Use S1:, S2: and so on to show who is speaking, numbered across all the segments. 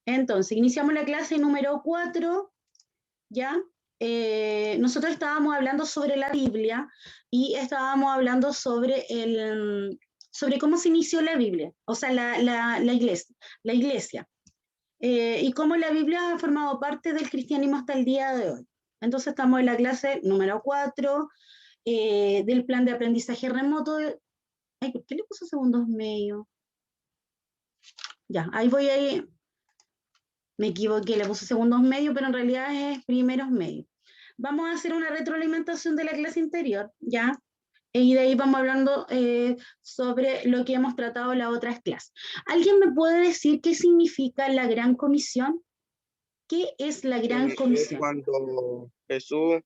S1: Entonces, iniciamos la clase número 4, ¿ya? Nosotros estábamos hablando sobre la Biblia y estábamos hablando sobre cómo se inició la Biblia, o sea, la iglesia, y cómo la Biblia ha formado parte del cristianismo hasta el día de hoy. Entonces, estamos en la clase número 4 del plan de aprendizaje remoto. Ay, ¿por qué le puso segundos medio? Ya, ahí voy ahí. Me equivoqué, le puse segundos medios, pero en realidad es primeros medios. Vamos a hacer una retroalimentación de la clase anterior, ¿ya? Y de ahí vamos hablando sobre lo que hemos tratado en las otras clases. ¿Alguien me puede decir qué significa la Gran Comisión? ¿Qué es la Gran
S2: Es
S1: Comisión?
S2: cuando Jesús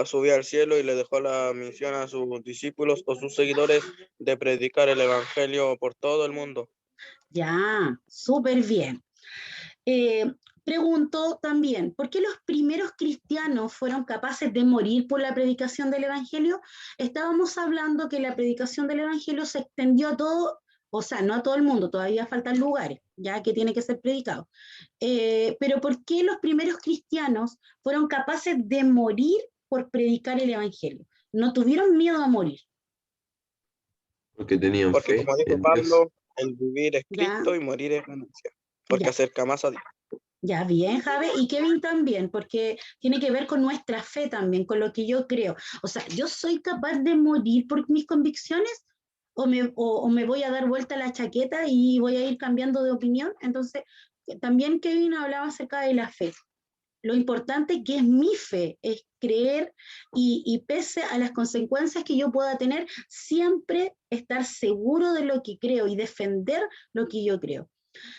S2: subió al cielo y le dejó la misión a sus discípulos o sus seguidores de predicar el evangelio por todo el mundo.
S1: Ya, súper bien. Eh, Pregunto también, ¿por qué los primeros cristianos fueron capaces de morir por la predicación del Evangelio? Estábamos hablando que la predicación del Evangelio se extendió a todo, o sea, no a todo el mundo, todavía faltan lugares, ya que tiene que ser predicado. Pero ¿por qué los primeros cristianos fueron capaces de morir por predicar el Evangelio? No tuvieron miedo a morir,
S3: Porque tenían
S2: Porque
S3: fe
S2: como dijo
S3: en Dios.
S2: Pablo, el vivir es
S1: ¿ya?
S2: Cristo y morir es ganancia, porque
S1: Ya.
S2: acerca más a Dios.
S1: Ya, bien, Jave, y Kevin también, porque tiene que ver con nuestra fe también, con lo que yo creo. O sea, ¿yo soy capaz de morir por mis convicciones o me voy a dar vuelta la chaqueta y voy a ir cambiando de opinión? Entonces, también Kevin hablaba acerca de la fe. Lo importante que es mi fe, es creer y pese a las consecuencias que yo pueda tener, siempre estar seguro de lo que creo y defender lo que yo creo.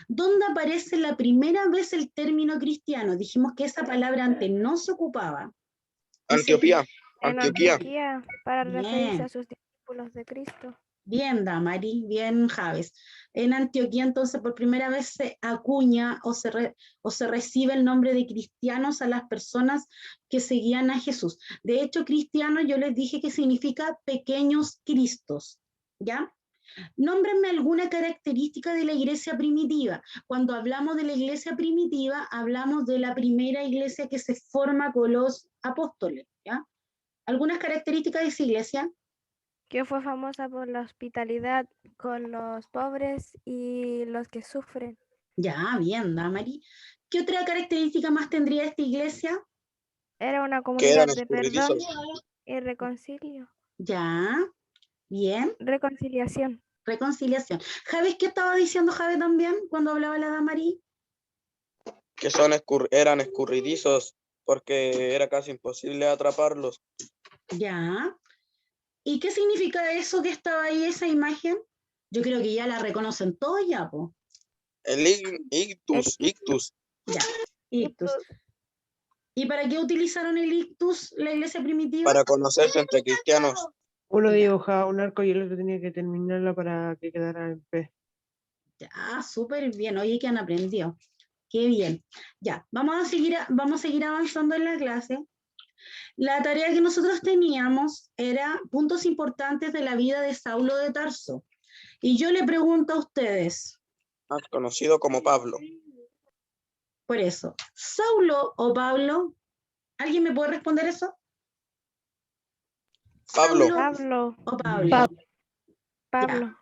S1: ¿Dónde aparece la primera vez el término cristiano? Dijimos que esa palabra antes no se ocupaba.
S2: Antioquía,
S4: En
S2: Antioquía.
S4: Antioquía, para referirse
S1: Bien,
S4: a sus discípulos de Cristo.
S1: bien, Damari, bien, Javes. En Antioquía, entonces, por primera vez se acuña o se recibe el nombre de cristianos a las personas que seguían a Jesús. De hecho, cristiano yo les dije que significa pequeños cristos, ¿ya? Nómbrenme alguna característica de la iglesia primitiva. Cuando hablamos de la iglesia primitiva, hablamos de la primera iglesia que se forma con los apóstoles, ¿ya? ¿Algunas características de esa iglesia?
S4: Que fue famosa por la hospitalidad con los pobres y los que sufren.
S1: Ya, bien, Damari. ¿Qué otra característica más tendría esta iglesia?
S4: Era una
S2: Que
S4: comunidad
S2: eran
S4: de perdón
S2: escurridizos.
S4: y
S1: Ya, bien,
S4: reconciliación.
S1: reconciliación. Javes, ¿qué estaba diciendo Javes también cuando hablaba la Damari?
S2: Que eran escurridizos porque era casi imposible atraparlos.
S1: Ya. ¿Y qué significa eso que estaba ahí, esa imagen? Yo creo que ya la reconocen todos ya, po.
S2: El
S4: El
S2: ictus,
S1: Ya, ictus. ¿Y para qué utilizaron el ictus la iglesia primitiva?
S2: para conocerse entre cristianos.
S5: Uno
S1: Ya.
S5: dibujaba un arco y el otro tenía que terminarlo para que quedara en pie.
S1: Ya, súper bien. Oye, que han aprendido. Qué bien. Ya, vamos a seguir avanzando en la clase. La tarea que nosotros teníamos era puntos importantes de la vida de Saulo de Tarso. Y yo le pregunto a ustedes,
S2: Más conocido como Pablo.
S1: por eso, ¿Saulo o Pablo? ¿Alguien me puede responder eso?
S2: Pablo.
S1: ¿Saulo
S4: Pablo.
S1: o Pablo?
S4: Pablo.
S1: Ya.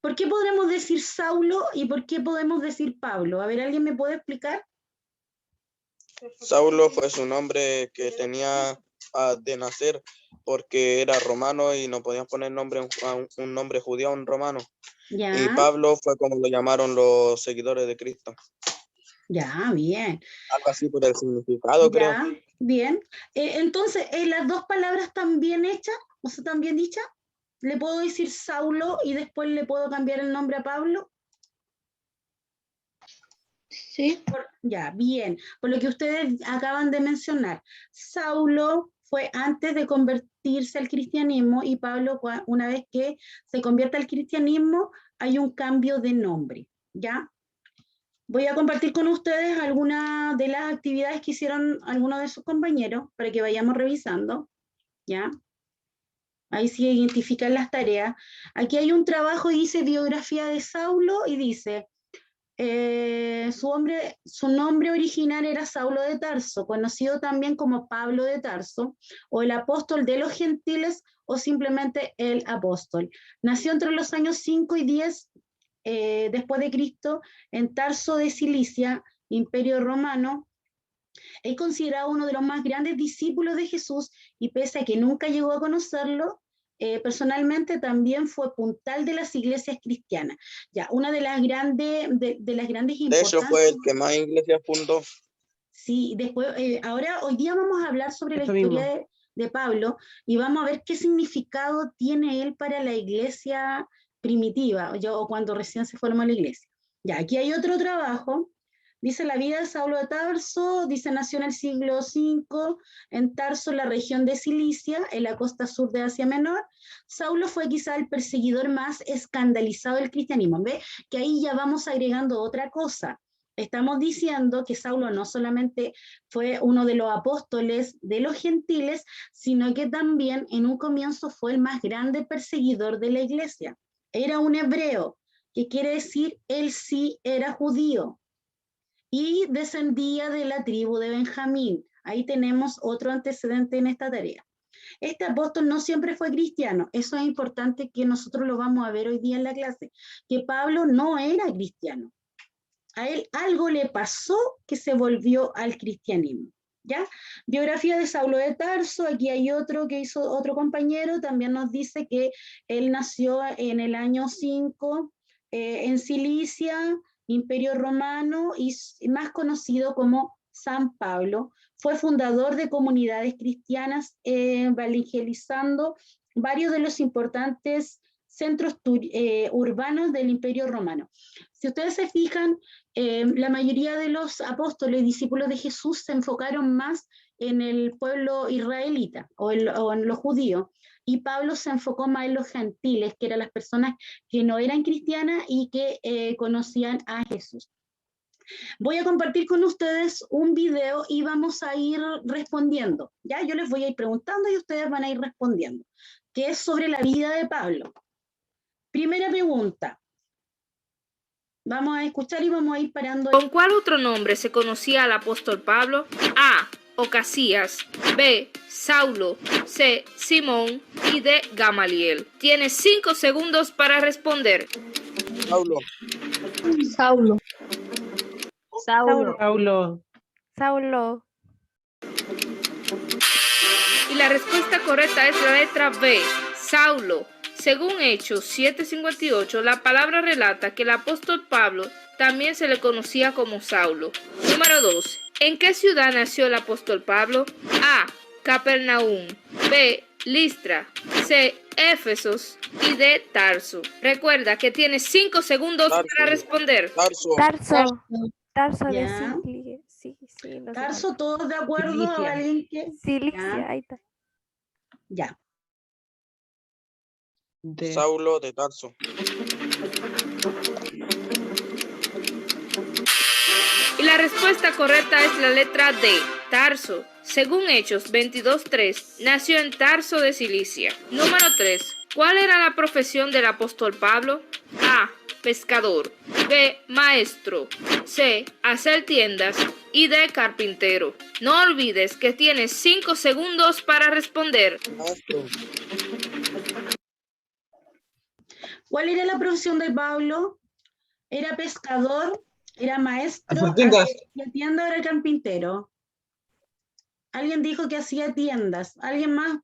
S1: ¿Por qué podremos decir Saulo y por qué podemos decir Pablo? A ver, ¿alguien me puede explicar?
S2: Saulo fue su nombre que tenía de nacer porque era romano y no podían poner nombre a un nombre judío a un romano.
S1: Ya,
S2: Y Pablo fue como lo llamaron los seguidores de Cristo.
S1: ya, bien.
S2: Algo así por el significado, creo.
S1: Ya, bien. Entonces, ¿las dos palabras están bien hechas? O sea, ¿están bien dichas? ¿Le puedo decir Saulo y después le puedo cambiar el nombre a Pablo?
S6: Sí.
S1: Ya, bien. Por lo que ustedes acaban de mencionar, Saulo fue antes de convertirse al cristianismo y Pablo, una vez que se convierte al cristianismo, hay un cambio de nombre, ¿ya? Voy a compartir con ustedes algunas de las actividades que hicieron algunos de sus compañeros para que vayamos revisando, ¿ya? Ahí sí identifican las tareas. Aquí hay un trabajo, dice biografía de Saulo y dice, su nombre original era Saulo de Tarso, conocido también como Pablo de Tarso, o el apóstol de los gentiles, o simplemente el apóstol. Nació entre los años 5 y 10 después de Cristo en Tarso de Cilicia, Imperio Romano. Es considerado uno de los más grandes discípulos de Jesús y pese a que nunca llegó a conocerlo, personalmente también fue puntal de las iglesias cristianas. Ya, una de las grandes
S2: De hecho, fue el que más iglesias fundó.
S1: Sí, después, ahora hoy día vamos a hablar sobre la
S5: Eso
S1: historia de Pablo y vamos a ver qué significado tiene él para la iglesia primitiva, o cuando recién se formó la iglesia. Ya, aquí hay otro trabajo. Dice la vida de Saulo de Tarso, dice nació en el siglo V en Tarso, la región de Cilicia, en la costa sur de Asia Menor. Saulo fue quizá el perseguidor más escandalizado del cristianismo. ¿Ve? Que ahí ya vamos agregando otra cosa. Estamos diciendo que Saulo no solamente fue uno de los apóstoles de los gentiles, sino que también en un comienzo fue el más grande perseguidor de la iglesia. Era un hebreo, que quiere decir él sí era judío y descendía de la tribu de Benjamín. Ahí tenemos otro antecedente en esta tarea. Este apóstol no siempre fue cristiano, eso es importante que nosotros lo vamos a ver hoy día en la clase, que Pablo no era cristiano. A él algo le pasó que se volvió al cristianismo. ¿Ya? Biografía de Saulo de Tarso, aquí hay otro que hizo otro compañero, también nos dice que él nació en el año 5 en Cilicia, Imperio Romano, y más conocido como San Pablo. Fue fundador de comunidades cristianas, evangelizando varios de los importantes centros urbanos del Imperio Romano. Si ustedes se fijan, la mayoría de los apóstoles y discípulos de Jesús se enfocaron más en el pueblo israelita o en los judíos, y Pablo se enfocó más en los gentiles, que eran las personas que no eran cristianas y que conocían a Jesús. Voy a compartir con ustedes un video y vamos a ir respondiendo. ¿Ya? Yo les voy a ir preguntando y ustedes van a ir respondiendo, que es sobre la vida de Pablo. Primera pregunta. Vamos a escuchar y vamos a ir parando.
S6: ¿Con cuál otro nombre se conocía al apóstol Pablo? A. Ocasías. B. Saulo. C. Simón. Y D. Gamaliel. Tienes 5 segundos para responder.
S2: Saulo.
S7: Saulo. Saulo.
S5: Saulo.
S4: Saulo.
S6: Y la respuesta correcta es la letra B. Saulo. Según Hechos 7:58, la palabra relata que el apóstol Pablo también se le conocía como Saulo. Número 2. ¿En qué ciudad nació el apóstol Pablo? A. Capernaum. B. Listra. C. Éfesos. Y D. Tarso. Recuerda que tienes 5 segundos para responder.
S2: Tarso.
S4: Tarso de
S1: Ya.
S4: Cilicia. Sí, no sé
S1: Tarso,
S4: cuál.
S1: ¿todos de acuerdo?
S5: Cilicia.
S1: ¿Alguien que?
S4: Cilicia,
S1: Ya.
S4: ahí está.
S1: Ya.
S5: De
S2: Saulo de Tarso.
S6: Y la respuesta correcta es la letra D. Tarso. Según Hechos 22:3, nació en Tarso de Cilicia. Número 3. ¿Cuál era la profesión del apóstol Pablo? A. Pescador. B. Maestro. C. Hacer tiendas. Y D. Carpintero. No olvides que tienes 5 segundos para responder.
S2: Maestro.
S1: ¿Cuál era la profesión de Pablo? ¿Era pescador? ¿Era maestro?
S7: Hacer tiendas.
S1: ¿Hacía tienda o era carpintero? Alguien dijo que hacía tiendas. ¿Alguien más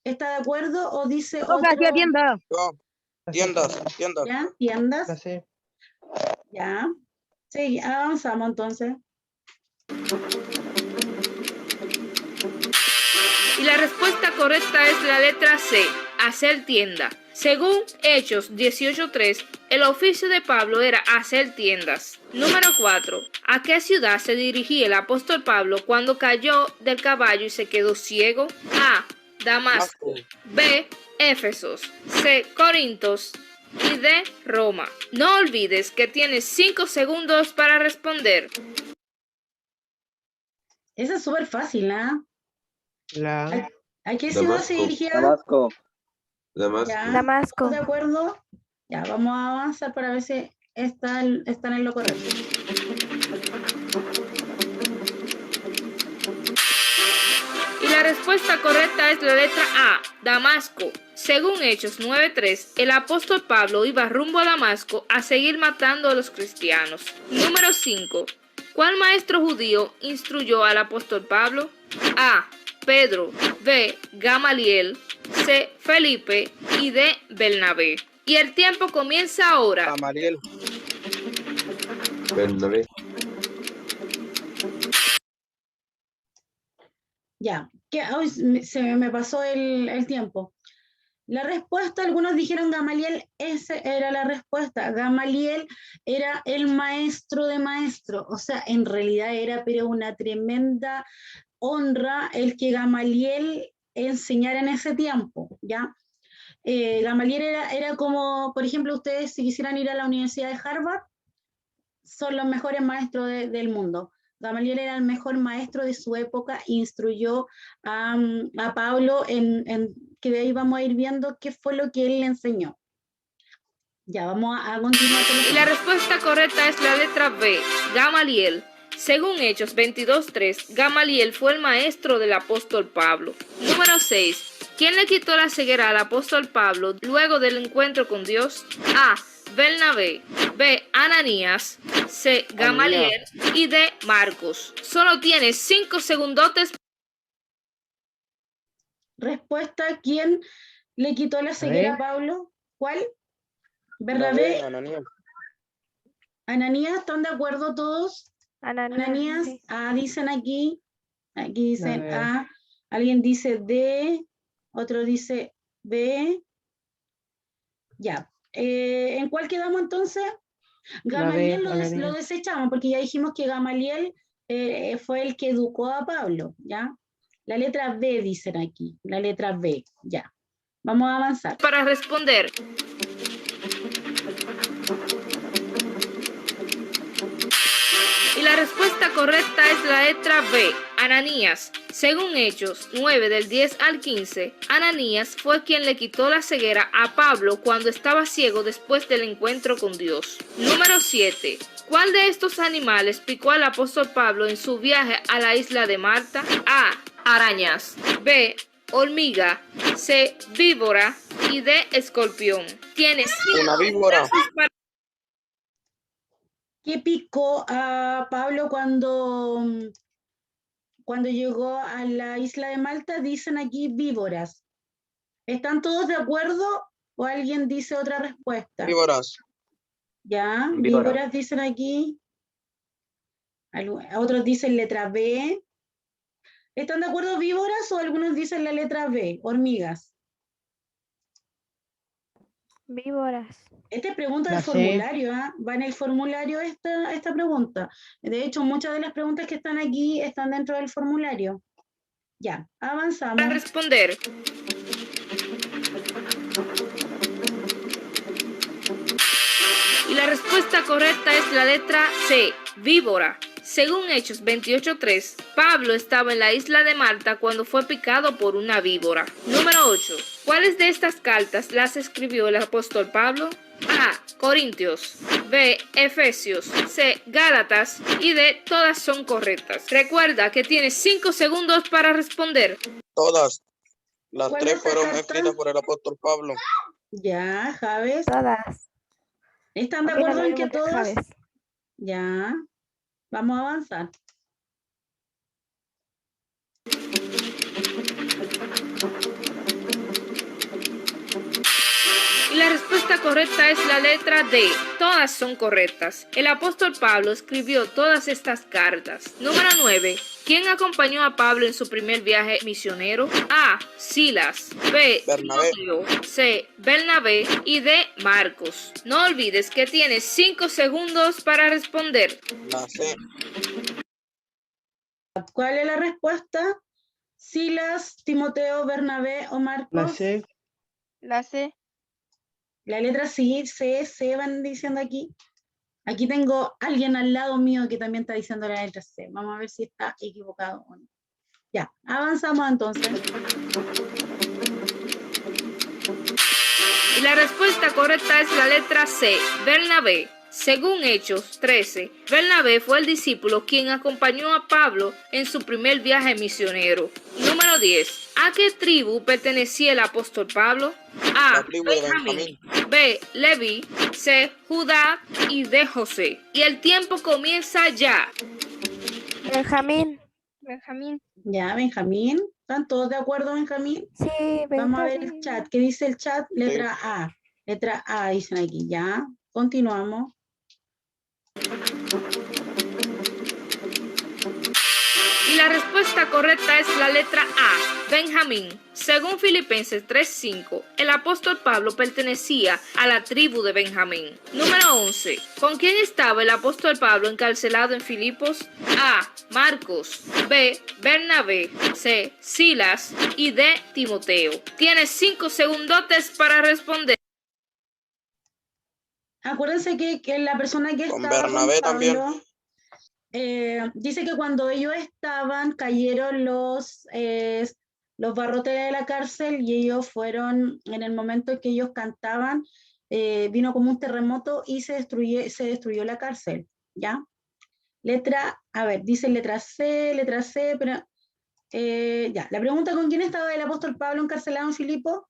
S1: está de acuerdo o dice otro?
S7: Hacía tienda.
S2: Yo. Tiendas.
S1: ¿Ya? ¿Tiendas?
S5: la C.
S1: Ya. Sí, avanzamos entonces.
S6: Y la respuesta correcta es la letra C. Hacer tienda. Según Hechos 18:3, el oficio de Pablo era hacer tiendas. Número 4. ¿A qué ciudad se dirigía el apóstol Pablo cuando cayó del caballo y se quedó ciego? A. Damasco. B. Éfesos. C. Corintos. Y D. Roma. No olvides que tienes 5 segundos para responder.
S1: Esa es súper fácil, ¿ah?
S5: La
S1: ¿A qué ciudad se
S3: Damasco.
S1: dirigía?
S7: Damasco.
S3: Damasco.
S1: Ya.
S4: Damasco.
S1: ¿Todos de acuerdo? Ya, vamos a avanzar para ver si están en lo correcto.
S6: Y la respuesta correcta es la letra A, Damasco. Según Hechos 9:3, el apóstol Pablo iba rumbo a Damasco a seguir matando a los cristianos. Número 5. ¿Cuál maestro judío instruyó al apóstol Pablo? A, Pedro, B, Gamaliel, C, Felipe y D, Bernabé. Y el tiempo comienza ahora.
S2: Gamaliel.
S3: Bernabé.
S1: Ya, se me pasó el tiempo. La respuesta, algunos dijeron Gamaliel, esa era la respuesta. Gamaliel era el maestro de maestros, o sea, en realidad era pero una tremenda honra el que Gamaliel enseñara en ese tiempo, ¿ya? Gamaliel era como, por ejemplo, ustedes si quisieran ir a la Universidad de Harvard, son los mejores maestros del mundo. Gamaliel era el mejor maestro de su época, instruyó a Pablo que de ahí vamos a ir viendo qué fue lo que él le enseñó. Ya, vamos a continuar.
S6: Y la respuesta correcta es la letra B, Gamaliel. Según Hechos 22:3, Gamaliel fue el maestro del apóstol Pablo. Número 6. ¿Quién le quitó la ceguera al apóstol Pablo luego del encuentro con Dios? A, Bernabé, B, Ananías, C, Gamaliel y D, Marcos. Solo tienes 5 segundotes.
S1: Respuesta, ¿quién le quitó la ceguera a Pablo? ¿Cuál? Bernabé.
S2: Ananías.
S1: Ananías, ¿están de acuerdo todos? Ananías,
S4: sí.
S1: dicen aquí dicen
S5: ver.
S1: A, alguien dice D, otro dice B. Ya, ¿en cuál quedamos entonces? Gamaliel lo desechamos porque ya dijimos que Gamaliel fue el que educó a Pablo, ¿ya? La letra B dicen aquí, la letra B, ya. Vamos a avanzar.
S6: Para responder. Y la respuesta correcta es la letra B, Ananías. Según Hechos 9 del 10 al 15, Ananías fue quien le quitó la ceguera a Pablo cuando estaba ciego después del encuentro con Dios. Número 7. ¿Cuál de estos animales picó al apóstol Pablo en su viaje a la isla de Malta? A, arañas, B, hormiga, C, víbora y D, escorpión. Tienes
S2: Una víbora.
S1: ¿Qué picó a Pablo cuando llegó a la isla de Malta? Dicen aquí víboras. ¿Están todos de acuerdo o alguien dice otra respuesta?
S2: Víboras.
S1: Ya,
S3: Víbora.
S1: víboras dicen aquí. Otros dicen letra B. ¿Están de acuerdo víboras o algunos dicen la letra B, hormigas?
S4: Víboras.
S1: Esta es pregunta del
S5: La C.
S1: formulario, ¿ah? Va en el formulario esta pregunta. De hecho, muchas de las preguntas que están aquí están dentro del formulario. Ya, avanzamos.
S6: para responder. Y la respuesta correcta es la letra C, víbora. Según Hechos 28:3, Pablo estaba en la isla de Malta cuando fue picado por una víbora. Número 8. ¿Cuáles de estas cartas las escribió el apóstol Pablo? A, Corintios, B, Efesios, C, Gálatas y D, todas son correctas. Recuerda que tienes 5 segundos para responder.
S2: Todas. Las
S1: ¿Cuál
S2: 3
S1: es la
S2: fueron
S1: carta?
S2: escritas por el apóstol Pablo.
S1: Ya, Javes.
S4: Todas.
S1: ¿Están de
S4: Opina
S1: acuerdo
S4: lo
S1: en que
S4: mismo que
S1: todos?
S4: Javes.
S1: Ya. Vamos a avanzar.
S6: Y la respuesta correcta es la letra D. Todas son correctas. El apóstol Pablo escribió todas estas cartas. Número 9. ¿Quién acompañó a Pablo en su primer viaje misionero? A, Silas, B,
S2: Bernabé.
S6: Timoteo, C, Bernabé y D, Marcos. No olvides que tienes 5 segundos para responder.
S2: La C.
S1: ¿Cuál es la respuesta? Silas, Timoteo, Bernabé o Marcos.
S5: La C.
S7: La C.
S1: La letra C, C van diciendo aquí. Aquí tengo alguien al lado mío que también está diciendo la letra C. Vamos a ver si está equivocado o no. Ya, avanzamos entonces.
S6: Y la respuesta correcta es la letra C, Bernabé. Según Hechos 13, Bernabé fue el discípulo quien acompañó a Pablo en su primer viaje misionero. Número 10. ¿A qué tribu pertenecía el apóstol Pablo? A.
S2: La tribu de
S6: Benjamín.
S2: Benjamín.
S6: B. Leví. C. Judá. Y D. José. Y el tiempo comienza ya.
S4: Benjamín.
S7: Benjamín.
S1: Ya, Benjamín. ¿Están todos de acuerdo, Benjamín?
S4: Sí,
S1: Vamos a ver el
S4: Benjamín.
S1: chat. ¿Qué dice el chat? Letra A. Letra A dicen aquí. Ya, continuamos.
S6: Y la respuesta correcta es la letra A, Benjamín. Según Filipenses 3:5, el apóstol Pablo pertenecía a la tribu de Benjamín. Número 11. ¿Con quién estaba el apóstol Pablo encarcelado en Filipos? A. Marcos. B. Bernabé. C. Silas. Y D. Timoteo. Tienes 5 segundotes para responder.
S1: Acuérdense que la persona que
S2: Con
S1: estaba
S2: Bernabé
S1: con
S2: también.
S1: Pablo, dice que cuando ellos estaban, cayeron los barrotes de la cárcel y ellos fueron, en el momento que ellos cantaban, vino como un terremoto y se destruyó la cárcel, ¿ya? Dice letra C, pero ya. La pregunta: ¿con quién estaba el apóstol Pablo encarcelado en Filipo?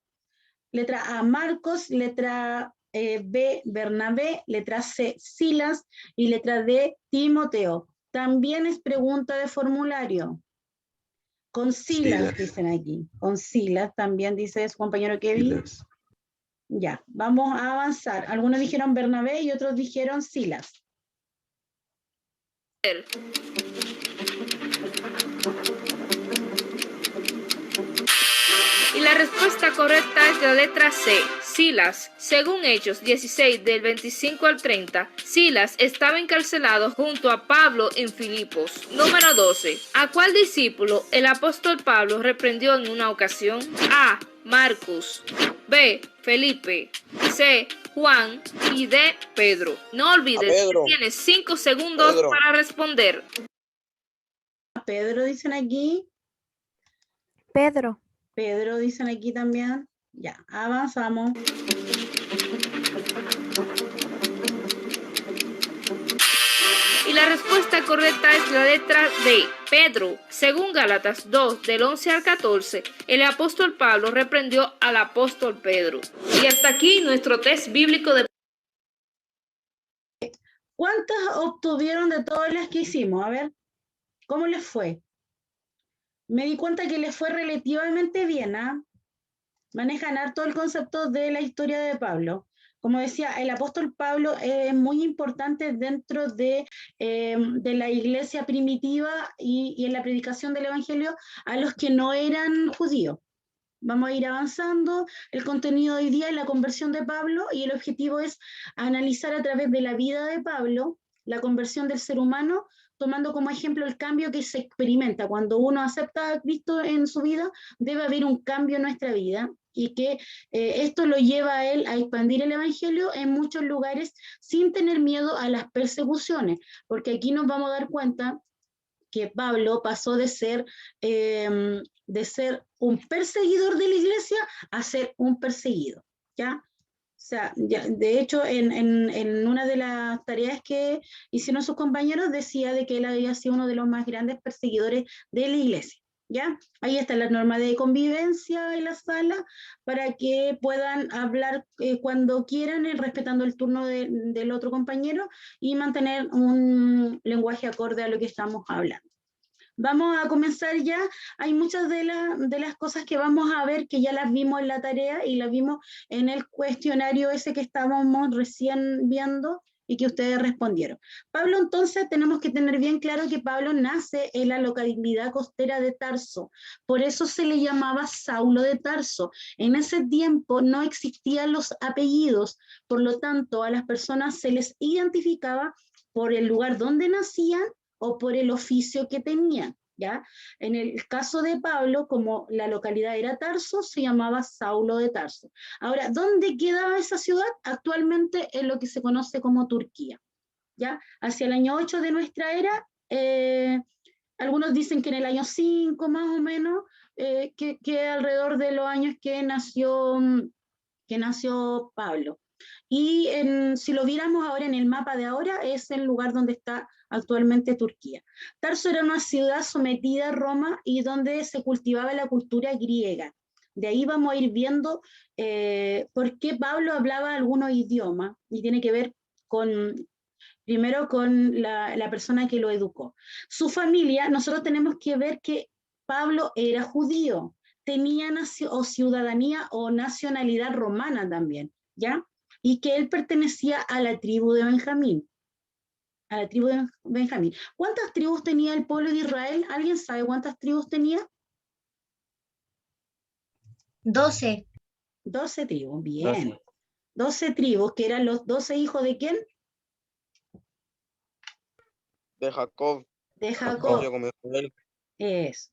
S1: Letra A, Marcos. Letra B, Bernabé. Letra C, Silas. Y letra D, Timoteo. También es pregunta de formulario. Con Silas, dicen aquí. Con Silas también dice su compañero Kevin.
S3: Silas.
S1: Ya, vamos a avanzar. Algunos dijeron Bernabé y otros dijeron Silas.
S6: Y la respuesta correcta es la letra C, Silas. Según Hechos 16 del 25 al 30, Silas estaba encarcelado junto a Pablo en Filipos. Número 12. ¿A cuál discípulo el apóstol Pablo reprendió en una ocasión? A. Marcos. B. Felipe. C. Juan. Y D. Pedro. No olvides
S2: Pedro.
S6: que tienes 5 segundos
S2: Pedro.
S6: para responder.
S1: Pedro dicen aquí.
S4: Pedro.
S1: Pedro dicen aquí también. Ya, avanzamos.
S6: Y la respuesta correcta es la letra D, Pedro. Según Gálatas 2, del 11 al 14, el apóstol Pablo reprendió al apóstol Pedro. Y hasta aquí nuestro test bíblico de...
S1: ¿Cuántas obtuvieron de todas las que hicimos? A ver, ¿cómo les fue? Me di cuenta que les fue relativamente bien, ¿ah? Manejan harto el concepto de la historia de Pablo. Como decía, el apóstol Pablo es muy importante dentro de la iglesia primitiva y en la predicación del evangelio a los que no eran judíos. Vamos a ir avanzando. El contenido de hoy día es la conversión de Pablo y el objetivo es analizar a través de la vida de Pablo la conversión del ser humano, tomando como ejemplo el cambio que se experimenta. Cuando uno acepta a Cristo en su vida, debe haber un cambio en nuestra vida y que esto lo lleva a él a expandir el evangelio en muchos lugares sin tener miedo a las persecuciones, porque aquí nos vamos a dar cuenta que Pablo pasó de ser un perseguidor de la iglesia a ser un perseguido, ¿ya? O sea, ya, de hecho, en una de las tareas que hicieron sus compañeros, decía de que él había sido uno de los más grandes perseguidores de la iglesia, ¿ya? Ahí está la norma de convivencia en la sala, para que puedan hablar cuando quieran, respetando el turno del otro compañero y mantener un lenguaje acorde a lo que estamos hablando. Vamos a comenzar ya. Hay muchas de las cosas que vamos a ver que ya las vimos en la tarea y las vimos en el cuestionario ese que estábamos recién viendo y que ustedes respondieron. Pablo, entonces, tenemos que tener bien claro que Pablo nace en la localidad costera de Tarso. Por eso se le llamaba Saulo de Tarso. En ese tiempo no existían los apellidos, por lo tanto, a las personas se les identificaba por el lugar donde nacían o por el oficio que tenían, ¿ya? En el caso de Pablo, como la localidad era Tarso, se llamaba Saulo de Tarso. Ahora, ¿dónde quedaba esa ciudad? Actualmente en lo que se conoce como Turquía, ¿ya? Hacia el año 8 de nuestra era, algunos dicen que en el año 5 más o menos, que alrededor de los años que nació Pablo. Y si lo viéramos ahora en el mapa de ahora, es el lugar donde está actualmente Turquía. Tarso era una ciudad sometida a Roma y donde se cultivaba la cultura griega. De ahí vamos a ir viendo por qué Pablo hablaba algunos idiomas, y tiene que ver primero con la persona que lo educó. Su familia, nosotros tenemos que ver que Pablo era judío, tenía ciudadanía o nacionalidad romana también, ¿ya? Y que él pertenecía a la tribu de Benjamín. A la tribu de Benjamín. ¿Cuántas tribus tenía el pueblo de Israel? ¿Alguien sabe cuántas tribus tenía?
S7: 12.
S1: 12 tribus, bien. 12 tribus, que eran los 12 hijos de ¿quién?
S2: De Jacob.
S1: De Jacob. Es.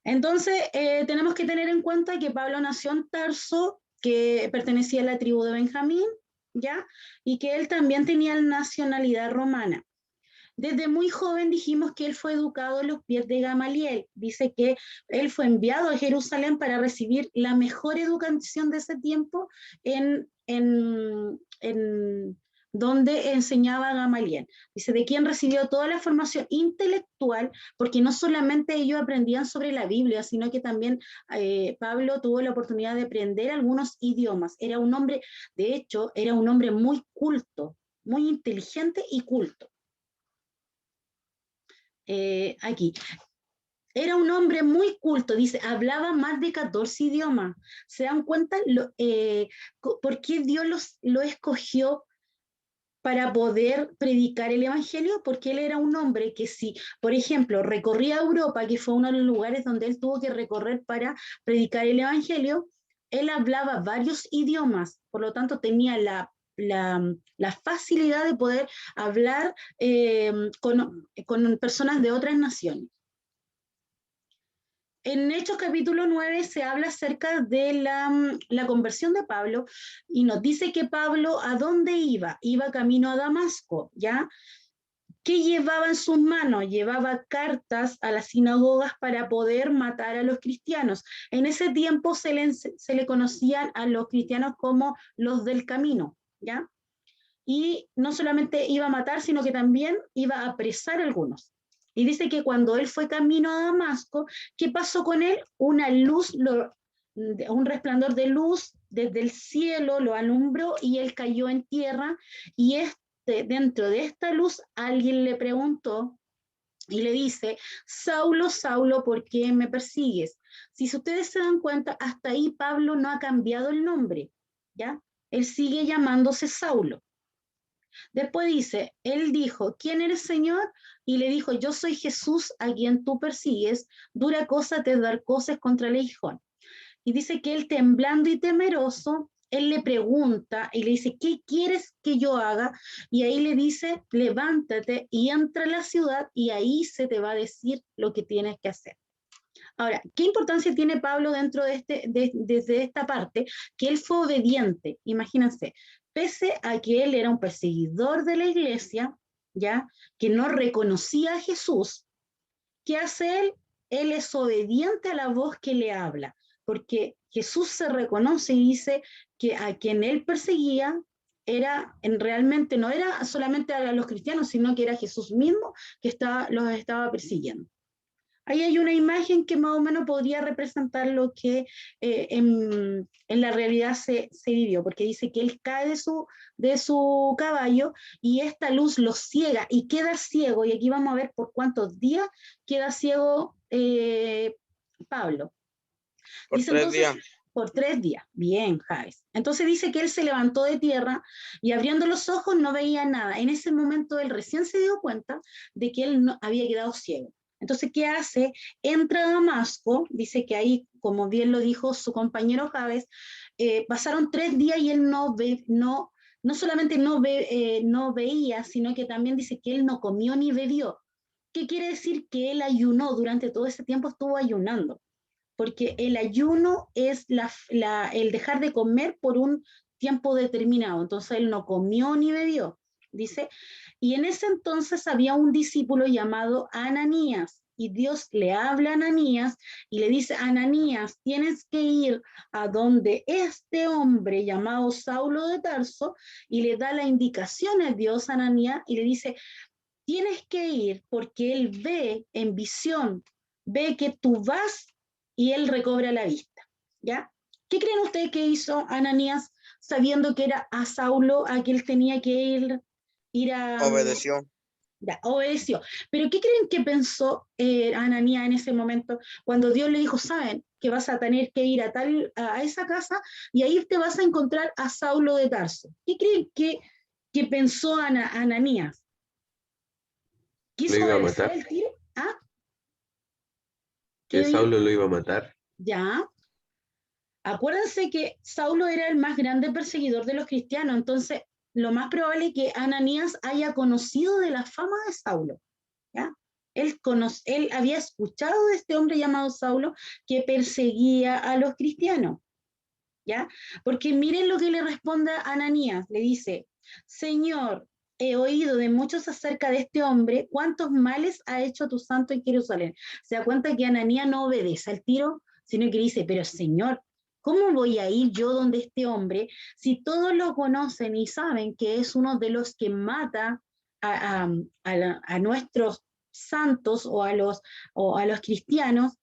S1: Entonces, tenemos que tener en cuenta que Pablo nació en Tarso, que pertenecía a la tribu de Benjamín, ¿ya? Y que él también tenía nacionalidad romana. Desde muy joven dijimos que él fue educado en los pies de Gamaliel. Dice que él fue enviado a Jerusalén para recibir la mejor educación de ese tiempo en donde enseñaba Gamaliel. Dice, de quien recibió toda la formación intelectual, porque no solamente ellos aprendían sobre la Biblia, sino que también Pablo tuvo la oportunidad de aprender algunos idiomas. Era un hombre, de hecho, era un hombre muy culto, muy inteligente y culto. Aquí. Era un hombre muy culto, dice, hablaba más de 14 idiomas. ¿Se dan cuenta por qué Dios lo escogió para poder predicar el evangelio? Porque él era un hombre que si, por ejemplo, recorría Europa, que fue uno de los lugares donde él tuvo que recorrer para predicar el evangelio, él hablaba varios idiomas, por lo tanto tenía la facilidad de poder hablar con personas de otras naciones. En Hechos capítulo 9 se habla acerca de la conversión de Pablo y nos dice que Pablo, ¿a dónde iba? Iba camino a Damasco, ¿ya? ¿Qué llevaba en sus manos? Llevaba cartas a las sinagogas para poder matar a los cristianos. En ese tiempo se le conocían a los cristianos como los del camino, ¿ya? Y no solamente iba a matar, sino que también iba a apresar a algunos. Y dice que cuando él fue camino a Damasco, ¿qué pasó con él? Una luz, un resplandor de luz desde el cielo lo alumbró y él cayó en tierra. Y dentro de esta luz alguien le preguntó y le dice, Saulo, Saulo, ¿por qué me persigues? Si ustedes se dan cuenta, hasta ahí Pablo no ha cambiado el nombre, ¿ya? Él sigue llamándose Saulo. Después dice, él dijo, ¿quién eres, Señor? Y le dijo, yo soy Jesús a quien tú persigues, dura cosa te dar cosas contra el aguijón. Y dice que él, temblando y temeroso, él le pregunta y le dice, ¿qué quieres que yo haga? Y ahí le dice, levántate y entra a la ciudad y ahí se te va a decir lo que tienes que hacer. Ahora, ¿qué importancia tiene Pablo dentro desde esta parte? Que él fue obediente, imagínense, pese a que él era un perseguidor de la iglesia, ¿ya? Que no reconocía a Jesús. ¿Qué hace él? Él es obediente a la voz que le habla, porque Jesús se reconoce y dice que a quien él perseguía realmente no era solamente a los cristianos, sino que era Jesús mismo que los estaba persiguiendo. Ahí hay una imagen que más o menos podría representar lo que en la realidad se vivió, porque dice que él cae de su caballo y esta luz lo ciega y queda ciego, y aquí vamos a ver por cuántos días queda ciego Pablo.
S2: Por
S1: Dice,
S2: 3 días.
S1: Por 3 días, bien, Javes. Entonces dice que él se levantó de tierra y abriendo los ojos no veía nada. En ese momento él recién se dio cuenta de que él no, había quedado ciego. Entonces, ¿qué hace? Entra a Damasco, dice que ahí, como bien lo dijo su compañero Javes, pasaron 3 días y él no solamente no veía, sino que también dice que él no comió ni bebió. ¿Qué quiere decir? Que él ayunó, durante todo ese tiempo estuvo ayunando, porque el ayuno es el dejar de comer por un tiempo determinado. Entonces él no comió ni bebió. Dice, y en ese entonces había un discípulo llamado Ananías, y Dios le habla a Ananías y le dice, Ananías, tienes que ir a donde este hombre llamado Saulo de Tarso, y le da la indicación a Dios a Ananías y le dice, tienes que ir porque él ve en visión, ve que tú vas y él recobra la vista, ¿ya? ¿Qué creen ustedes que hizo Ananías sabiendo que era a Saulo a que él tenía que ir a...
S2: Obedeció.
S1: Ya, obedeció. Pero ¿qué creen que pensó Ananías en ese momento cuando Dios le dijo, saben, que vas a tener que ir a esa casa y ahí te vas a encontrar a Saulo de Tarso? ¿Qué creen que pensó Ananías?
S3: Lo
S1: ¿Quiso
S3: iba a
S1: obedecer
S3: matar.
S1: el tiro? ¿Ah?
S3: Que
S1: ¿Qué
S3: Saulo lo iba a matar.
S1: Ya. Acuérdense que Saulo era el más grande perseguidor de los cristianos, entonces lo más probable es que Ananías haya conocido de la fama de Saulo, ¿ya? Él había escuchado de este hombre llamado Saulo que perseguía a los cristianos, ¿ya? Porque miren lo que le responde a Ananías, le dice, Señor, he oído de muchos acerca de este hombre, cuántos males ha hecho tu santo en Jerusalén. Se da cuenta que Ananías no obedece al tiro, sino que dice, pero Señor, ¿cómo voy a ir yo donde este hombre si todos lo conocen y saben que es uno de los que mata a nuestros santos o a los cristianos?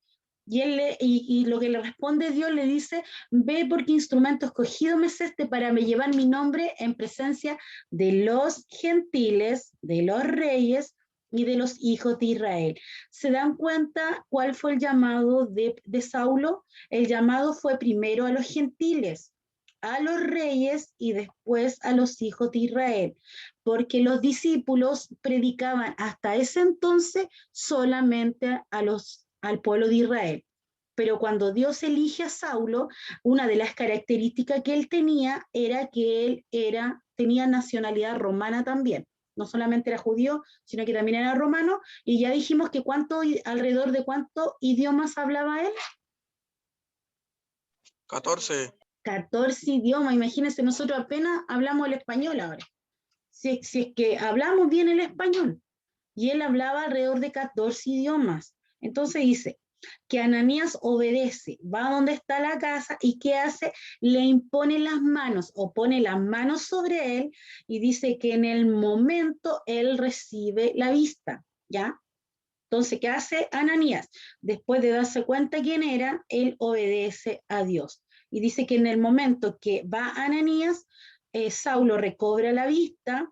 S1: Y lo que le responde Dios le dice, ve porque instrumento escogido me es este para me llevar mi nombre en presencia de los gentiles, de los reyes y de los hijos de Israel. ¿Se dan cuenta cuál fue el llamado de Saulo? El llamado fue primero a los gentiles, a los reyes y después a los hijos de Israel, porque los discípulos predicaban hasta ese entonces solamente al pueblo de Israel. Pero cuando Dios elige a Saulo, una de las características que él tenía era que él tenía nacionalidad romana también. No solamente era judío, sino que también era romano. Y ya dijimos que alrededor de cuántos idiomas hablaba él.
S2: 14.
S1: 14 idiomas. Imagínense, nosotros apenas hablamos el español ahora. Si es que hablamos bien el español. Y él hablaba alrededor de 14 idiomas. Entonces dice que Ananías obedece, va a donde está la casa y ¿qué hace? Le impone las manos o pone las manos sobre él y dice que en el momento él recibe la vista, ¿ya? Entonces, ¿qué hace Ananías? Después de darse cuenta quién era, él obedece a Dios. Y dice que en el momento que va Ananías, Saulo recobra la vista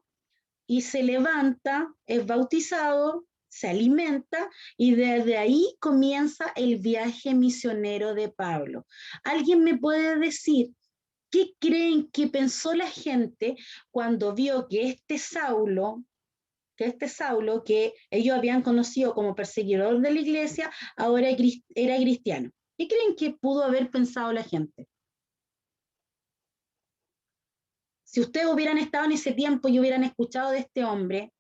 S1: y se levanta, es bautizado, se alimenta y desde ahí comienza el viaje misionero de Pablo. ¿Alguien me puede decir qué creen que pensó la gente cuando vio que este Saulo, que ellos habían conocido como perseguidor de la iglesia, ahora era cristiano? ¿Qué creen que pudo haber pensado la gente? Si ustedes hubieran estado en ese tiempo y hubieran escuchado de este hombre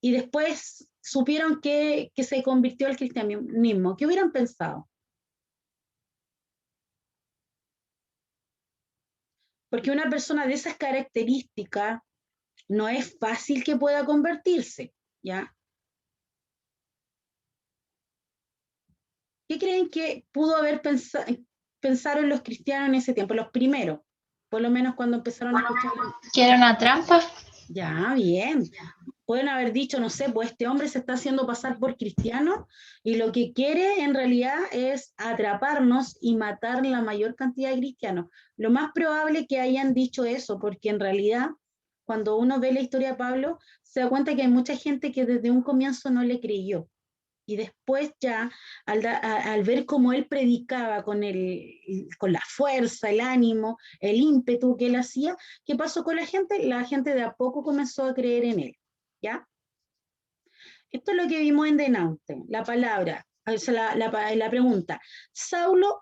S1: y después supieron que se convirtió al cristianismo, ¿qué hubieran pensado? Porque una persona de esas características no es fácil que pueda convertirse, ¿ya? ¿Qué creen que pudo haber pensaron los cristianos en ese tiempo, los primeros? Por lo menos cuando empezaron a escuchar.
S7: ¿Que era una trampa?
S1: Ya, bien. Pueden haber dicho, no sé, pues este hombre se está haciendo pasar por cristiano y lo que quiere en realidad es atraparnos y matar la mayor cantidad de cristianos. Lo más probable es que hayan dicho eso, porque en realidad, cuando uno ve la historia de Pablo, se da cuenta que hay mucha gente que desde un comienzo no le creyó. Y después ya, al ver cómo él predicaba con la fuerza, el ánimo, el ímpetu que él hacía, ¿qué pasó con la gente? La gente de a poco comenzó a creer en él, ¿ya? Esto es lo que vimos en Denaute, la palabra, la pregunta, ¿Saulo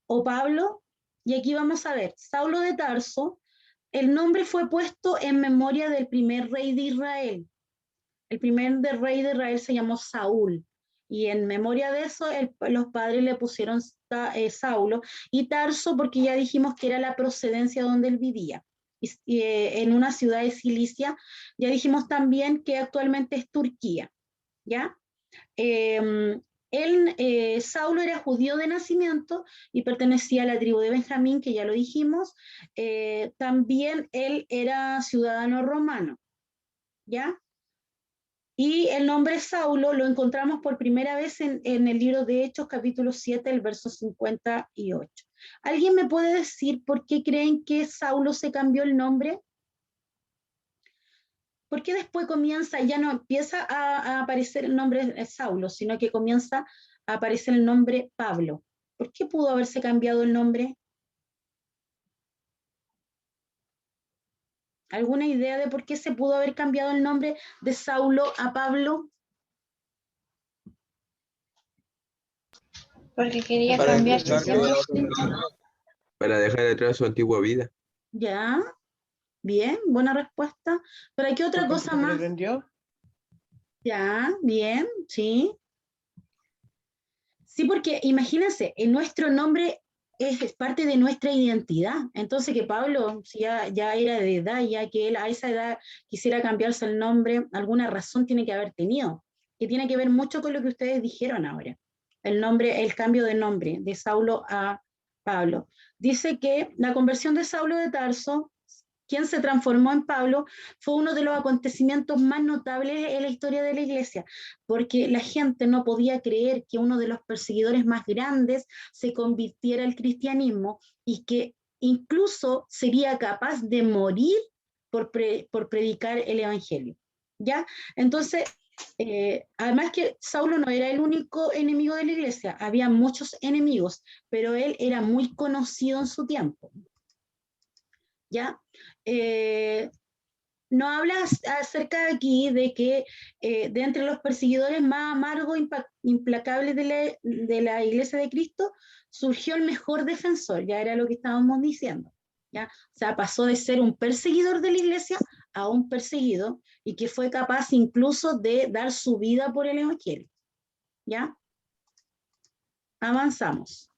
S1: o Pablo? Y aquí vamos a ver, Saulo de Tarso, el nombre fue puesto en memoria del primer rey de Israel. El primer rey de Israel se llamó Saúl. Y en memoria de eso, los padres le pusieron Saulo y Tarso porque ya dijimos que era la procedencia donde él vivía. En una ciudad de Cilicia, ya dijimos también que actualmente es Turquía, ¿ya? Saulo era judío de nacimiento y pertenecía a la tribu de Benjamín, que ya lo dijimos. También él era ciudadano romano, ¿ya? Y el nombre Saulo lo encontramos por primera vez en el libro de Hechos, capítulo 7, el verso 58. ¿Alguien me puede decir por qué creen que Saulo se cambió el nombre? ¿Por qué después ya no empieza a aparecer el nombre Saulo, sino que comienza a aparecer el nombre Pablo? ¿Por qué pudo haberse cambiado el nombre? ¿Alguna idea de por qué se pudo haber cambiado el nombre de Saulo a Pablo?
S7: Porque quería
S2: Para
S7: cambiar
S2: empezar,
S3: Para dejar atrás su antigua vida.
S1: Ya, bien, buena respuesta. ¿Para qué otra
S5: Porque
S1: cosa
S5: se
S1: más?
S5: pretendió.
S1: Ya, bien, sí. Sí, porque imagínense, nuestro nombre es parte de nuestra identidad. Entonces que Pablo, si ya era de edad, ya que él a esa edad quisiera cambiarse el nombre, alguna razón tiene que haber tenido, que tiene que ver mucho con lo que ustedes dijeron ahora. El cambio de nombre de Saulo a Pablo. Dice que la conversión de Saulo de Tarso, quien se transformó en Pablo, fue uno de los acontecimientos más notables en la historia de la iglesia, porque la gente no podía creer que uno de los perseguidores más grandes se convirtiera al cristianismo y que incluso sería capaz de morir por predicar el evangelio. ¿Ya? Entonces, además que Saulo no era el único enemigo de la iglesia, había muchos enemigos, pero él era muy conocido en su tiempo. ¿Ya? No hablas acerca aquí de que de entre los perseguidores más amargos, implacables de la iglesia de Cristo, surgió el mejor defensor, ya era lo que estábamos diciendo. ¿Ya? O sea, pasó de ser un perseguidor de la iglesia a un perseguido y que fue capaz incluso de dar su vida por el evangelio. ¿Ya? Avanzamos.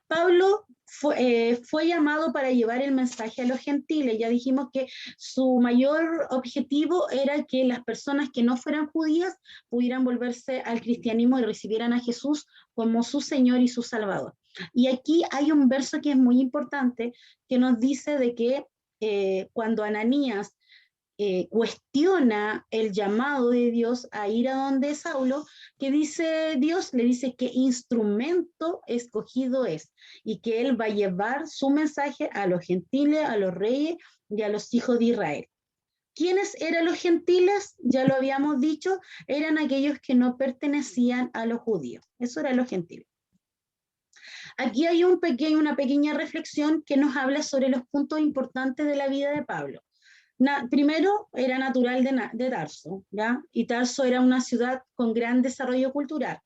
S1: Pablo fue llamado para llevar el mensaje a los gentiles. Ya dijimos que su mayor objetivo era que las personas que no fueran judías pudieran volverse al cristianismo y recibieran a Jesús como su Señor y su Salvador. Y aquí hay un verso que es muy importante que nos dice de que cuando Ananías cuestiona el llamado de Dios a ir a donde Saulo, que dice Dios, le dice que instrumento escogido es y que él va a llevar su mensaje a los gentiles, a los reyes y a los hijos de Israel. ¿Quiénes eran los gentiles? Ya lo habíamos dicho, eran aquellos que no pertenecían a los judíos. Eso eran los gentiles. Aquí hay una pequeña reflexión que nos habla sobre los puntos importantes de la vida de Pablo. Primero, era natural de Tarso, ¿ya? Y Tarso era una ciudad con gran desarrollo cultural.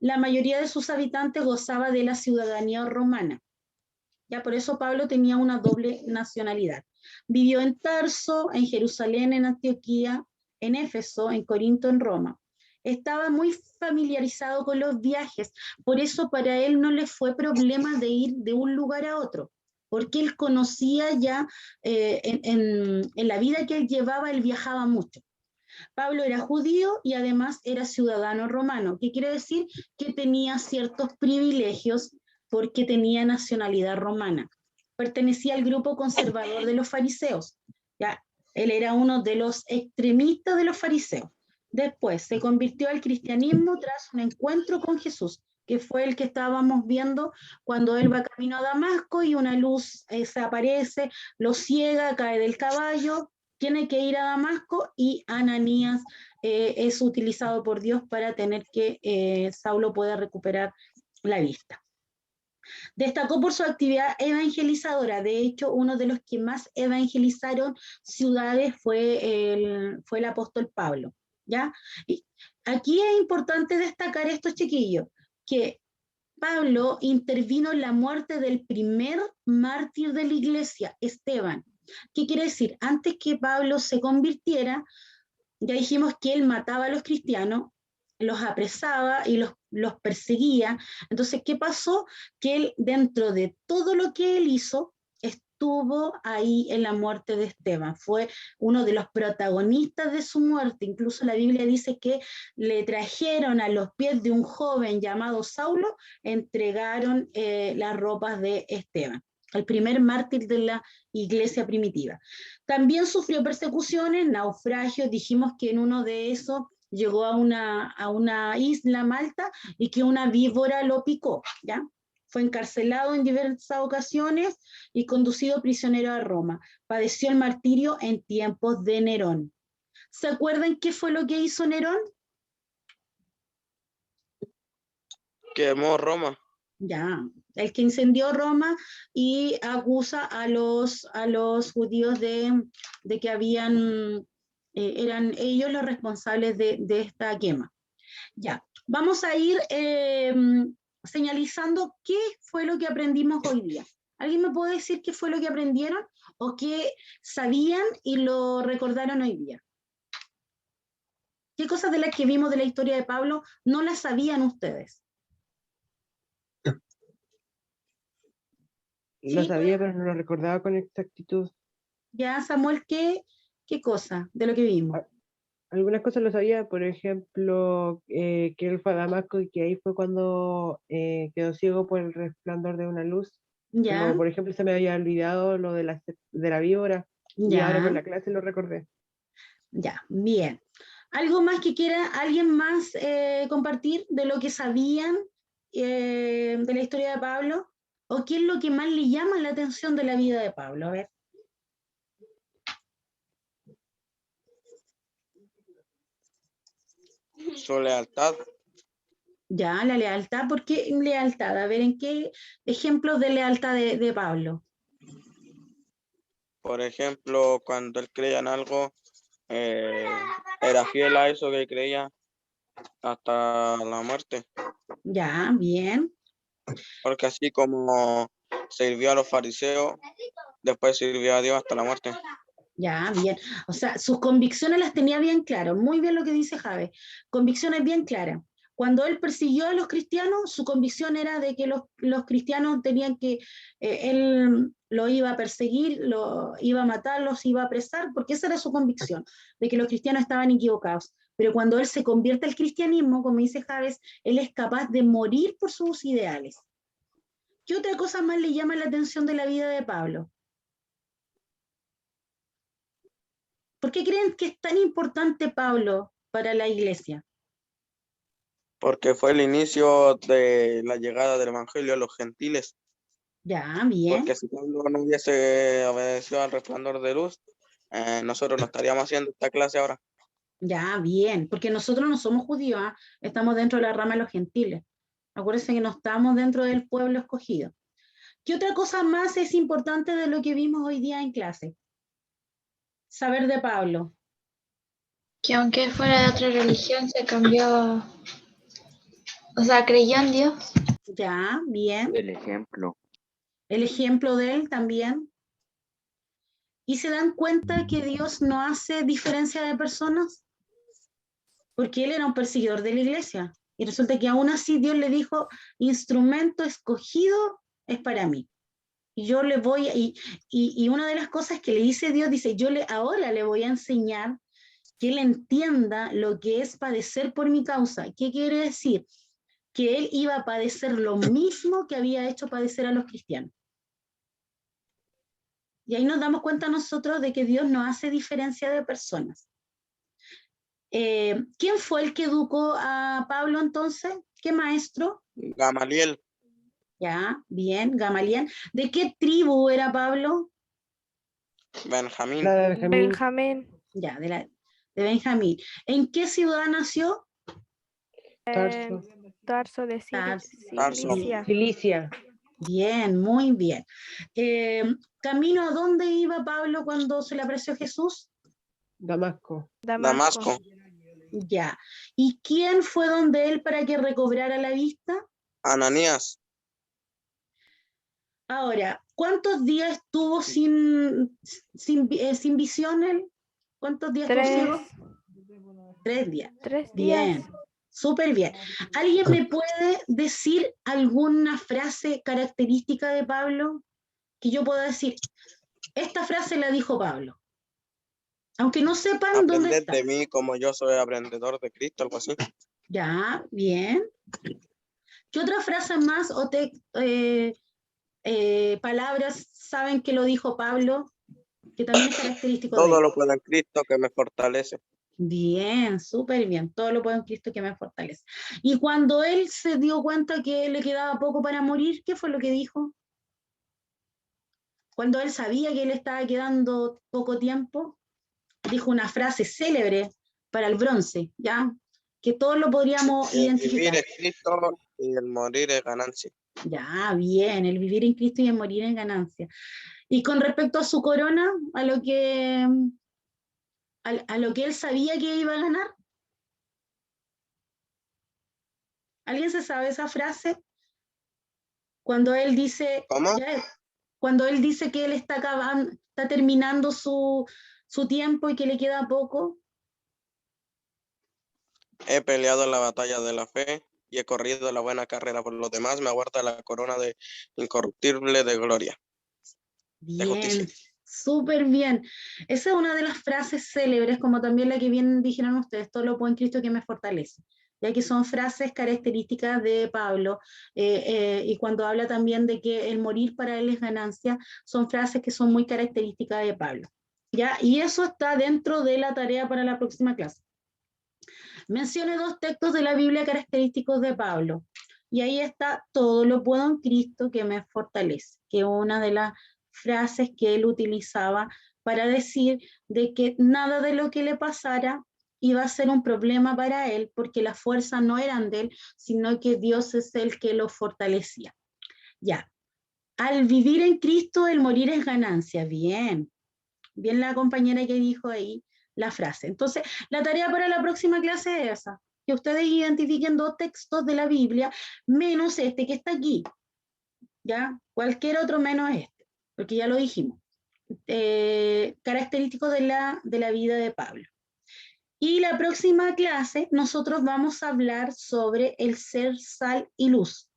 S1: La mayoría de sus habitantes gozaba de la ciudadanía romana. Ya por eso Pablo tenía una doble nacionalidad. Vivió en Tarso, en Jerusalén, en Antioquía, en Éfeso, en Corinto, en Roma. Estaba muy familiarizado con los viajes, por eso para él no le fue problema de ir de un lugar a otro, porque él conocía ya en la vida que él llevaba, él viajaba mucho. Pablo era judío y además era ciudadano romano, que quiere decir que tenía ciertos privilegios porque tenía nacionalidad romana. Pertenecía al grupo conservador de los fariseos. ¿Ya? Él era uno de los extremistas de los fariseos. Después se convirtió al cristianismo tras un encuentro con Jesús, que fue el que estábamos viendo cuando él va camino a Damasco y una luz se aparece, lo ciega, cae del caballo, tiene que ir a Damasco y Ananías es utilizado por Dios para tener que Saulo pueda recuperar la vista. Destacó por su actividad evangelizadora. De hecho, uno de los que más evangelizaron ciudades fue el apóstol Pablo. ¿Ya? Y aquí es importante destacar esto, chiquillos, que Pablo intervino en la muerte del primer mártir de la iglesia, Esteban. ¿Qué quiere decir? Antes que Pablo se convirtiera, ya dijimos que él mataba a los cristianos, los apresaba y los perseguía. Entonces, ¿qué pasó? Que él, dentro de todo lo que él hizo, estuvo ahí en la muerte de Esteban, fue uno de los protagonistas de su muerte. Incluso la Biblia dice que le trajeron a los pies de un joven llamado Saulo, entregaron las ropas de Esteban, el primer mártir de la iglesia primitiva. También sufrió persecuciones, naufragios, dijimos que en uno de esos llegó a una isla, Malta, y que una víbora lo picó, ¿ya? Fue encarcelado en diversas ocasiones y conducido prisionero a Roma. Padeció el martirio en tiempos de Nerón. ¿Se acuerdan qué fue lo que hizo Nerón?
S2: Quemó Roma.
S1: Ya, el que incendió Roma y acusa a los judíos de que eran ellos los responsables de esta quema. Ya, vamos a ir señalizando qué fue lo que aprendimos hoy día. ¿Alguien me puede decir qué fue lo que aprendieron o qué sabían y lo recordaron hoy día? ¿Qué cosas de las que vimos de la historia de Pablo no las sabían ustedes?
S5: Lo
S1: ¿Sí?
S5: sabía, pero no lo recordaba con exactitud.
S1: Ya, Samuel, ¿qué cosa de lo que vimos?
S5: Algunas cosas lo sabía, por ejemplo, que él fue a Damasco y que ahí fue cuando quedó ciego por el resplandor de una luz.
S1: Ya,
S5: Como, por ejemplo, se me había olvidado lo de la víbora y ahora con
S1: ya,
S5: la clase lo recordé.
S1: ya, bien. ¿Algo más que quiera alguien más compartir de lo que sabían de la historia de Pablo? ¿O qué es lo que más le llama la atención de la vida de Pablo? A ver.
S2: Su lealtad.
S1: Ya, la lealtad. ¿Por qué lealtad? A ver, ¿en qué ejemplos de lealtad de Pablo?
S2: Por ejemplo, cuando él creía en algo, era fiel a eso que creía hasta la muerte.
S1: Ya, bien.
S2: Porque así como sirvió a los fariseos, después sirvió a Dios hasta la muerte.
S1: Ya, bien. O sea, sus convicciones las tenía bien claras. Muy bien lo que dice Jave. Convicciones bien claras. Cuando él persiguió a los cristianos, su convicción era de que los cristianos tenían que, él lo iba a perseguir, lo iba a matar, los iba a apresar, porque esa era su convicción, de que los cristianos estaban equivocados. Pero cuando él se convierte al cristianismo, como dice Javes, él es capaz de morir por sus ideales. ¿Qué otra cosa más le llama la atención de la vida de Pablo? ¿Por qué creen que es tan importante Pablo para la iglesia?
S2: Porque fue el inicio de la llegada del evangelio a los gentiles.
S1: Ya, bien.
S2: Porque si Pablo no hubiese obedecido al resplandor de luz, nosotros no estaríamos haciendo esta clase ahora.
S1: Ya, bien, porque nosotros no somos judíos, ¿eh? Estamos dentro de la rama de los gentiles. Acuérdense que no estamos dentro del pueblo escogido. ¿Qué otra cosa más es importante de lo que vimos hoy día en clase? Saber de Pablo.
S8: Que aunque él fuera de otra religión, se cambió, o sea, creyó en Dios.
S1: Ya, bien.
S3: El ejemplo.
S1: El ejemplo de él también. ¿Y se dan cuenta que Dios no hace diferencia de personas? Porque él era un perseguidor de la iglesia. Y resulta que aún así Dios le dijo, instrumento escogido es para mí. Y yo le voy, y una de las cosas que le dice Dios, dice, ahora le voy a enseñar que él entienda lo que es padecer por mi causa. ¿Qué quiere decir? Que él iba a padecer lo mismo que había hecho padecer a los cristianos. Y ahí nos damos cuenta nosotros de que Dios no hace diferencia de personas. ¿Quién fue el que educó a Pablo entonces? ¿Qué maestro?
S2: Gamaliel.
S1: Ya, bien, Gamaliel. ¿De qué tribu era Pablo?
S2: Benjamín.
S5: La de Benjamín.
S4: Benjamín.
S1: Ya, de Benjamín. ¿En qué ciudad nació?
S5: Tarso.
S4: Tarso de
S2: Tarso.
S4: Cilicia.
S5: Cilicia.
S1: Bien, muy bien. ¿Camino a dónde iba Pablo cuando se le apareció Jesús?
S5: Damasco.
S2: Damasco.
S1: Ya. ¿Y quién fue donde él para que recobrara la vista?
S2: Ananías.
S1: Ahora, ¿cuántos días estuvo sin visión él? ¿Cuántos días estuvo ciego? 3 días.
S4: 3 días.
S1: Bien, súper bien. ¿Alguien me puede decir alguna frase característica de Pablo? que yo pueda decir, esta frase la dijo Pablo. Aunque no sepan dónde
S2: Aprended
S1: está.
S2: de mí como yo soy aprendedor de Cristo, algo así.
S1: Ya, bien. ¿Qué otra frase más o palabras saben que lo dijo Pablo? Que también es característico de
S2: Todo
S1: él.
S2: lo puedo en Cristo que me fortalece.
S1: Bien, súper bien. Todo lo puedo en Cristo que me fortalece. Y cuando él se dio cuenta que le quedaba poco para morir, ¿qué fue lo que dijo? Cuando él sabía que le estaba quedando poco tiempo, dijo una frase célebre para el bronce, ¿ya? Que todos lo podríamos
S2: El
S1: identificar.
S2: vivir es Cristo y el morir es ganancia.
S1: Ya, bien, el vivir en Cristo y el morir en ganancia. Y con respecto a su corona, a lo que él sabía que iba a ganar. ¿Alguien se sabe esa frase? Cuando él dice,
S2: ¿Cómo?
S1: cuando él dice que él está terminando su tiempo y que le queda poco.
S2: He peleado la batalla de la fe y he corrido la buena carrera. Por los demás me aguarda la corona de incorruptible de gloria. De justicia.
S1: Bien, súper bien. Esa es una de las frases célebres, como también la que bien dijeron ustedes, todo lo puedo en Cristo que me fortalece, ya que son frases características de Pablo, y cuando habla también de que el morir para él es ganancia, son frases que son muy características de Pablo. ¿Ya? Y eso está dentro de la tarea para la próxima clase. Mencione 2 textos de la Biblia característicos de Pablo, y ahí está, todo lo puedo en Cristo que me fortalece, que es una de las frases que él utilizaba para decir de que nada de lo que le pasara iba a ser un problema para él, porque las fuerzas no eran de él, sino que Dios es el que lo fortalecía. Ya, al vivir en Cristo, el morir es ganancia. Bien, bien la compañera que dijo ahí la frase. Entonces, la tarea para la próxima clase es esa, que ustedes identifiquen 2 textos de la Biblia, menos este que está aquí, ¿ya? Cualquier otro menos este, porque ya lo dijimos. Característico de la vida de Pablo. Y la próxima clase nosotros vamos a hablar sobre el ser sal y luz.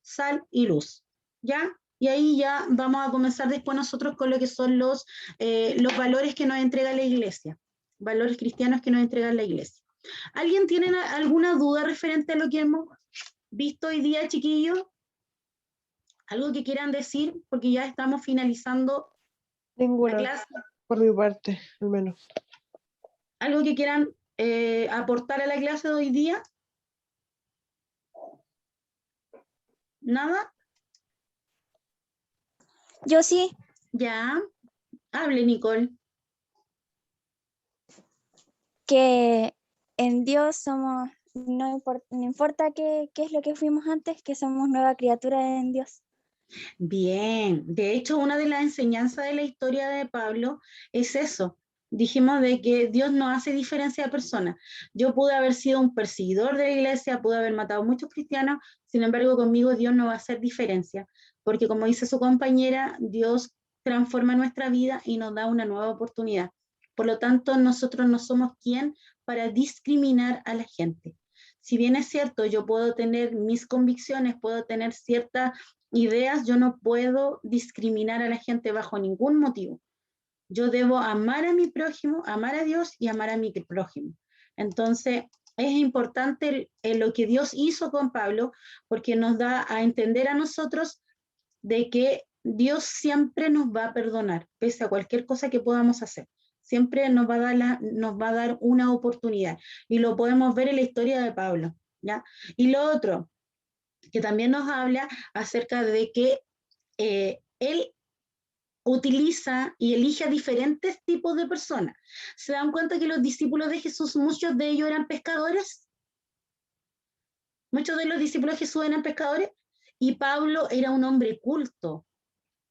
S1: Sal y luz, ¿ya? Y ahí ya vamos a comenzar después nosotros con lo que son los valores que nos entrega la iglesia, valores cristianos que nos entrega la iglesia. ¿Alguien tiene alguna duda referente a lo que hemos visto hoy día, chiquillos? ¿Algo que quieran decir? Porque ya estamos finalizando
S5: Ninguna,
S1: la clase.
S5: por mi parte, al menos.
S1: ¿Algo que quieran aportar a la clase de hoy día? ¿Nada?
S9: Yo sí.
S1: Ya. Hable, Nicole.
S9: Que en Dios somos, no importa qué es lo que fuimos antes, que somos nueva criatura en Dios.
S1: Bien, de hecho una de las enseñanzas de la historia de Pablo es eso. Dijimos de que Dios no hace diferencia de personas. Yo pude haber sido un perseguidor de la iglesia, pude haber matado a muchos cristianos, sin embargo conmigo Dios no va a hacer diferencia, porque como dice su compañera, Dios transforma nuestra vida y nos da una nueva oportunidad. Por lo tanto, nosotros no somos quien para discriminar a la gente. Si bien es cierto, yo puedo tener mis convicciones, puedo tener ciertas ideas, yo no puedo discriminar a la gente bajo ningún motivo. Yo debo amar a mi prójimo, amar a Dios y amar a mi prójimo. Entonces, es importante lo que Dios hizo con Pablo, porque nos da a entender a nosotros de que Dios siempre nos va a perdonar, pese a cualquier cosa que podamos hacer. Siempre nos va a dar una oportunidad. Y lo podemos ver en la historia de Pablo, ¿ya? Y lo otro, que también nos habla acerca de que él utiliza y elige a diferentes tipos de personas. ¿Se dan cuenta que los discípulos de Jesús, muchos de ellos eran pescadores? Muchos de los discípulos de Jesús eran pescadores, y Pablo era un hombre culto,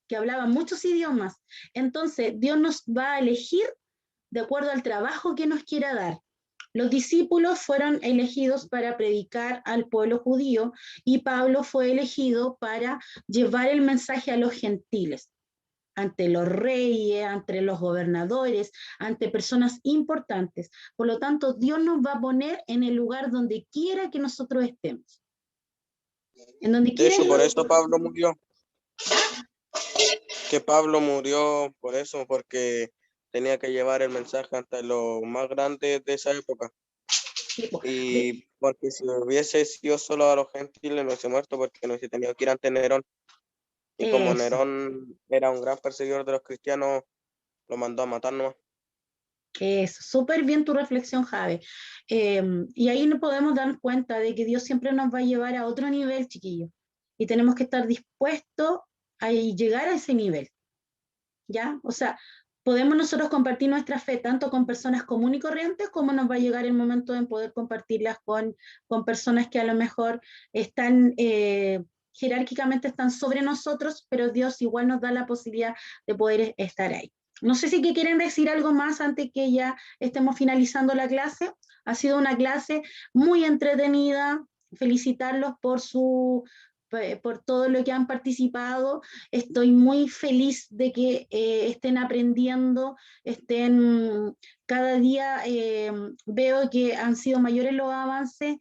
S1: que hablaba muchos idiomas. Entonces, Dios nos va a elegir de acuerdo al trabajo que nos quiera dar. Los discípulos fueron elegidos para predicar al pueblo judío, y Pablo fue elegido para llevar el mensaje a los gentiles, ante los reyes, ante los gobernadores, ante personas importantes. Por lo tanto, Dios nos va a poner en el lugar donde quiera que nosotros estemos. En donde
S2: De
S1: quiera
S2: hecho,
S1: que
S2: por eso Pablo murió. Que Pablo murió por eso, porque tenía que llevar el mensaje hasta los más grandes de esa época.
S1: Sí, po.
S2: Y porque si hubiese sido solo a los gentiles, no hubiese muerto, porque no hubiese tenido que ir ante Nerón. Y como
S1: Eso.
S2: Nerón era un gran perseguidor de los cristianos, lo mandó a matar nomás.
S1: Eso, súper bien tu reflexión, Javi. Y ahí nos podemos dar cuenta de que Dios siempre nos va a llevar a otro nivel, chiquillos. Y tenemos que estar dispuestos a llegar a ese nivel. ¿Ya? O sea, podemos nosotros compartir nuestra fe tanto con personas comunes y corrientes, como nos va a llegar el momento de poder compartirlas con personas que a lo mejor están... jerárquicamente están sobre nosotros, pero Dios igual nos da la posibilidad de poder estar ahí. No sé si quieren decir algo más antes que ya estemos finalizando la clase. Ha sido una clase muy entretenida. Felicitarlos por todo lo que han participado. Estoy muy feliz de que estén aprendiendo, cada día veo que han sido mayores los avances.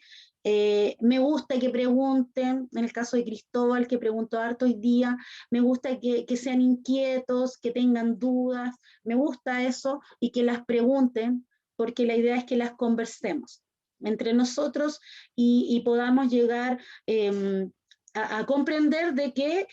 S1: Me gusta que pregunten, en el caso de Cristóbal, que preguntó harto hoy día, me gusta que sean inquietos, que tengan dudas, me gusta eso y que las pregunten, porque la idea es que las conversemos entre nosotros y podamos llegar a comprender de que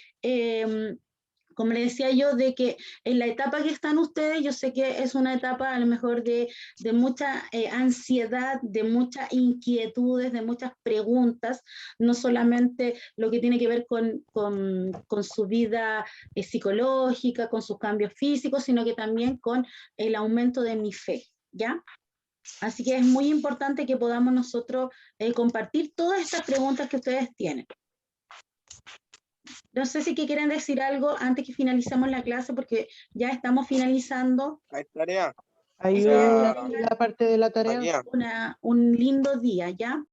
S1: como les decía yo, de que en la etapa que están ustedes, yo sé que es una etapa a lo mejor de mucha ansiedad, de muchas inquietudes, de muchas preguntas, no solamente lo que tiene que ver con su vida psicológica, con sus cambios físicos, sino que también con el aumento de mi fe, ¿ya? Así que es muy importante que podamos nosotros compartir todas estas preguntas que ustedes tienen. No sé si quieren decir algo antes que finalicemos la clase, porque ya estamos finalizando.
S2: Hay tarea.
S5: Hay
S2: O sea,
S5: la parte de la tarea.
S2: guía.
S1: Un lindo día, ¿ya?